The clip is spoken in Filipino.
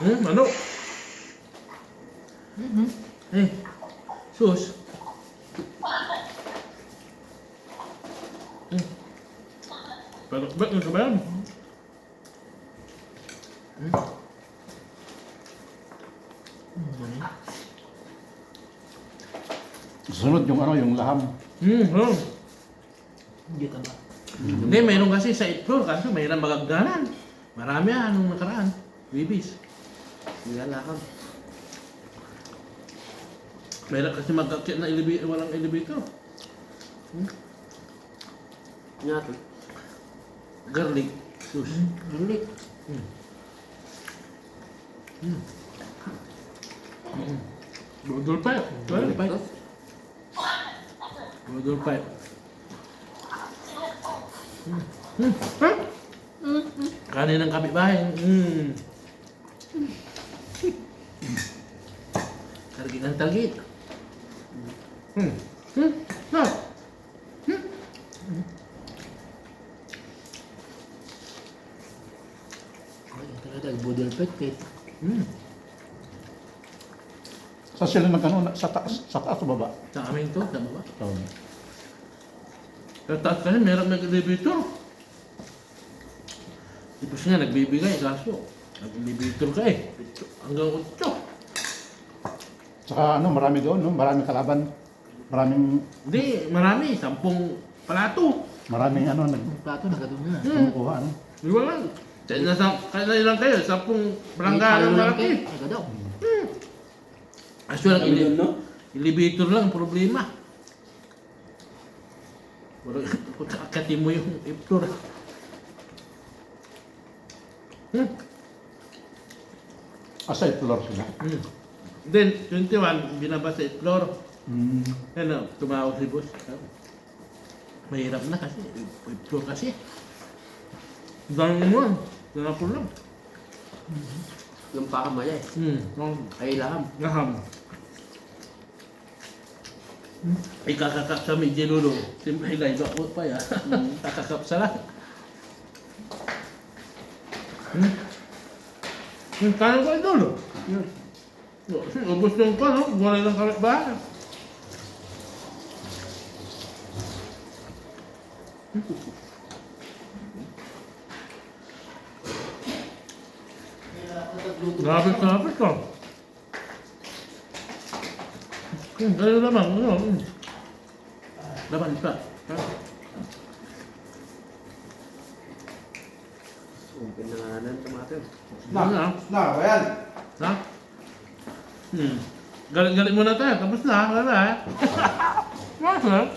Ano? Eh, sus. Pero, ba't yung kabayan? Sunod yung ano, yung laham. Oh. Hindi ka ba? Hindi, mayroon kasi sa 8th floor, kaso mayroon magagdanan. Marami yan nung nakaraan. Bibis. Nilalakad. Mayroon kasi magkakit na walang elevator. Natin. Garlic. Sus. Hindi. Budol pa yun. Ano pa ito? Budol pa yun. Kanin ng kapitbahay. Targit ng targit. No. Ay, talaga. Budol pet. Sa sila nagkano, sa taas o baba? Sa amin to, sa baba. So, Sa taas kasi meron mag-elevator. Tapos nga nagbibigay, kaso nag-elevator ka eh. Hanggang 8. saka ano, marami doon, no? Maraming kalaban. Hindi, marami. 10 palato. Maraming ano, Plato na doon na. kumukuha, ano? Di ba lang? Kaya ilang kayo, 10 barangay ng malaki. Aga daw. Asyo lang, elevator lang ang problema. Akatin mo yung floor. Aside floor sila. Then, 21, binaba sa floor. Mm. Ano, tumawag si boss. Mahirap na kasi, floor kasi. Dami mo, danapol lang. Yung pakamaya eh. Ay laham. Ngaham. Ikakakap sa medyo lulo. Siyempre, ilay ba pa ya. Kakakap sa lahat. Yung kanan ko ito, no? Ubus yung pa, no? Wala ng karat ba? Lapit ka. Ano naman, ano? Laban pa. Umpin na nga ng tomato. Na, bayan. Ha? Galit-galit muna tayo, tapos na, wala na. Bakit?